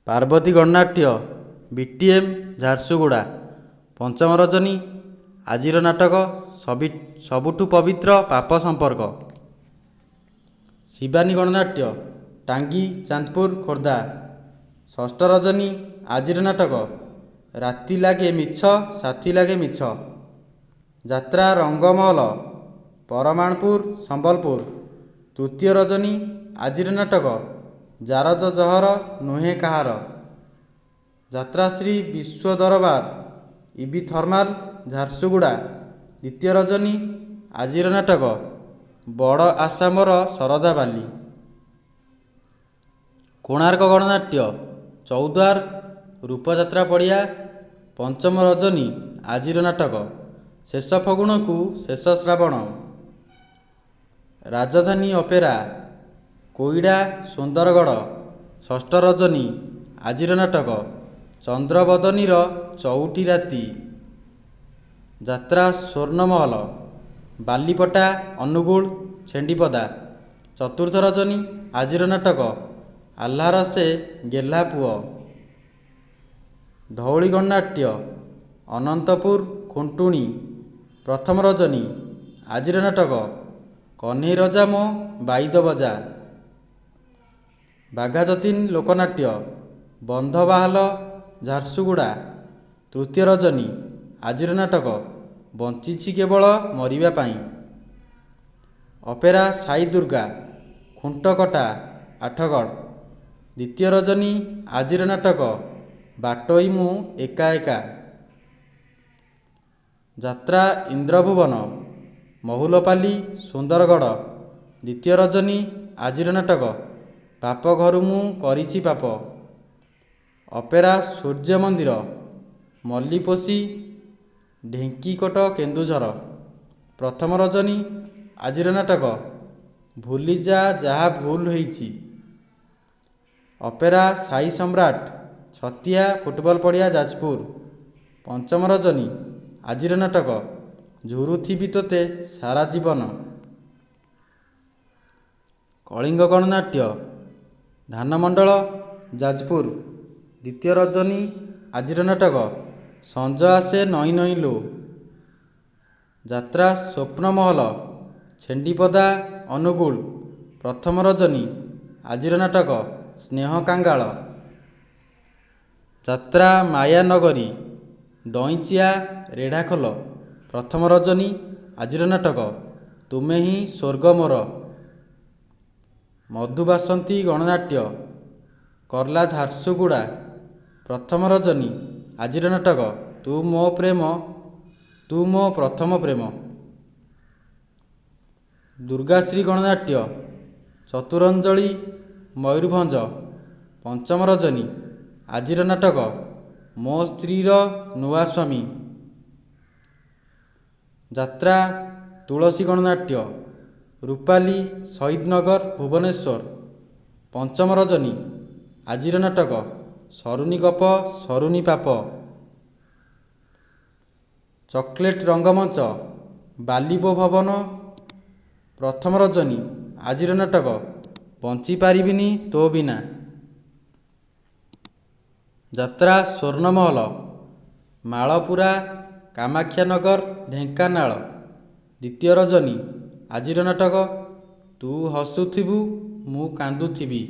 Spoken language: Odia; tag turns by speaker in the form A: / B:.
A: ପାର୍ବତୀ ଗଣନାଟ୍ୟ ବିଟିଏମ୍ ଝାରସୁଗୁଡ଼ା। ପଞ୍ଚମ ରଜନୀ ଆଜିର ନାଟକ ସବୁଠୁ ପବିତ୍ର ପାପ ସମ୍ପର୍କ। ଶିବାନୀ ଗଣନାଟ୍ୟ ଟାଙ୍ଗୀ ଚାନ୍ଦପୁର ଖୋର୍ଦ୍ଧା। ଷଷ୍ଠ ରଜନୀ ଆଜିର ନାଟକ ରାତି ଲାଗେ ମିଛ ସାଥୀ ଲାଗେ ମିଛ। ଯାତ୍ରା ରଙ୍ଗମହଲ ପରମାଣପୁର ସମ୍ବଲପୁର। ତୃତୀୟ ରଜନୀ ଆଜିର ନାଟକ ଜାରଜ ଜହର ନୁହେଁ କାହାର। ଯାତ୍ରା ଶ୍ରୀ ବିଶ୍ୱ ଦରବାର ଇବି ଥର୍ମାଲ ଝାରସୁଗୁଡ଼ା। ଦ୍ୱିତୀୟ ରଜନୀ ଆଜିର ନାଟକ ବଡ଼ ଆଶା ମୋର ଶରଧା ବାଲି। କୋଣାର୍କ ଗଣନାଟ୍ୟ ଚୌଦ୍ୱାର ରୂପଯାତ୍ରା ପଡ଼ିଆ। ପଞ୍ଚମ ରଜନୀ ଆଜିର ନାଟକ ଶେଷ ଫଗୁଣକୁ ଶେଷ ଶ୍ରାବଣ। ରାଜଧାନୀ ଅପେରା କୋଇଡ଼ା ସୁନ୍ଦରଗଡ଼। ଷଷ୍ଠ ରଜନୀ ଆଜିର ନାଟକ ଚନ୍ଦ୍ରବଦନୀର ଚଉଠି ରାତି। ଯାତ୍ରା ସ୍ୱର୍ଣ୍ଣମହଲ ବାଲିପଟା ଅନୁଗୁଳ ଛେଣ୍ଡିପଦା। ଚତୁର୍ଥ ରଜନୀ ଆଜିର ନାଟକ ଆହ୍ଲାର ସେ ଗେହ୍ଲା ପୁଅ। ଧଉଳି ଗଣନାଟ୍ୟ ଅନନ୍ତପୁର ଖୁଣ୍ଟୁଣି। ପ୍ରଥମ ରଜନୀ ଆଜିର ନାଟକ କହ୍ନେଇ ରଜା ମୋ ବାଇଦ ବଜା। ବାଘାଯତୀନ ଲୋକନାଟ୍ୟ ବନ୍ଧବାହାଲ ଝାରସୁଗୁଡ଼ା। ତୃତୀୟ ରଜନୀ ଆଜିର ନାଟକ ବଞ୍ଚିଛି କେବଳ ମରିବା ପାଇଁ। ଅପେରା ସାଇ ଦୁର୍ଗା ଖୁଣ୍ଟକଟା ଆଠଗଡ଼। ଦ୍ୱିତୀୟ ରଜନୀ ଆଜିର ନାଟକ ବାଟୋଇ ମୁଁ ଏକା ଏକା। ଯାତ୍ରା ଇନ୍ଦ୍ରଭୁବନ ମହୁଲପାଲି ସୁନ୍ଦରଗଡ଼। ଦ୍ୱିତୀୟ ରଜନୀ ଆଜିର ନାଟକ ପାପ ଘରୁ ମୁଁ କରିଛି ପାପ। ଅପେରା ସୂର୍ଯ୍ୟ ମନ୍ଦିର ମଲ୍ଲିପୋଷି ଢେଙ୍କିକୋଟ କେନ୍ଦୁଝର। ପ୍ରଥମ ରଜନୀ ଆଜିର ନାଟକ ଭୁଲିଯା ଯାହା ଭୁଲ ହେଇଛି। ଅପେରା ସାଇ ସମ୍ରାଟ ଛତିଆ ଫୁଟବଲ ପଡ଼ିଆ ଯାଜପୁର। ପଞ୍ଚମ ରଜନୀ ଆଜିର ନାଟକ ଝୁରୁଥିବି ତୋତେ ସାରା ଜୀବନ। କଳିଙ୍ଗ ଗଣନାଟ୍ୟ ଧାନମଣ୍ଡଳ ଯାଜପୁର। ଦ୍ୱିତୀୟ ରଜନୀ ଆଜିର ନାଟକ ସଞ୍ଜ ଆସେ ନଇଁ ନଇଁ ଲୋ। ଯାତ୍ରା ସ୍ୱପ୍ନମହଲ ଛେଣ୍ଡିପଦା ଅନୁଗୁଳ। ପ୍ରଥମ ରଜନୀ ଆଜିର ନାଟକ ସ୍ନେହ କାଙ୍ଗାଳ। ଯାତ୍ରା ମାୟାନଗରୀ ଦଇଁଚିଆ ରେଢ଼ାଖୋଲ। ପ୍ରଥମ ରଜନୀ ଆଜିର ନାଟକ ତୁମେ ହିଁ ସ୍ୱର୍ଗ ମୋର। ମଧୁବାସନ୍ତୀ ଗଣନାଟ୍ୟ କର୍ଲା ଝାରସୁଗୁଡ଼ା। ପ୍ରଥମ ରଜନୀ ଆଜିର ନାଟକ ତୁ ମୋ ପ୍ରେମ ତୁ ମୋ ପ୍ରଥମ ପ୍ରେମ। ଦୁର୍ଗାଶ୍ରୀ ଗଣନାଟ୍ୟ ଚତୁରଞ୍ଜଳି ମୟୂରଭଞ୍ଜ। ପଞ୍ଚମ ରଜନୀ ଆଜିର ନାଟକ ମୋ ସ୍ତ୍ରୀର ନୂଆ ସ୍ୱାମୀ। ଯାତ୍ରା ତୁଳସୀ ଗଣନାଟ୍ୟ ରୂପାଲି ଶହୀଦନଗର ଭୁବନେଶ୍ୱର। ପଞ୍ଚମ ରଜନୀ ଆଜିର ନାଟକ ସରୁନି ଗପ ସରୁନି ପାପ। ଚକୋଲେଟ୍ ରଙ୍ଗମଞ୍ଚ ବାଲିବୋ ଭବନ। ପ୍ରଥମ ରଜନୀ ଆଜିର ନାଟକ ବଞ୍ଚିପାରିବିନି ତୋ ବିନା। ଯାତ୍ରା ସ୍ୱର୍ଣ୍ଣମହଲ ମାଳପୁରା କାମାକ୍ଷାନଗର ଢେଙ୍କାନାଳ। ଦ୍ୱିତୀୟ ରଜନୀ ଆଜିର ନାଟକ ତୁ ହସୁଥିବୁ ମୁଁ କାନ୍ଦୁଥିବି।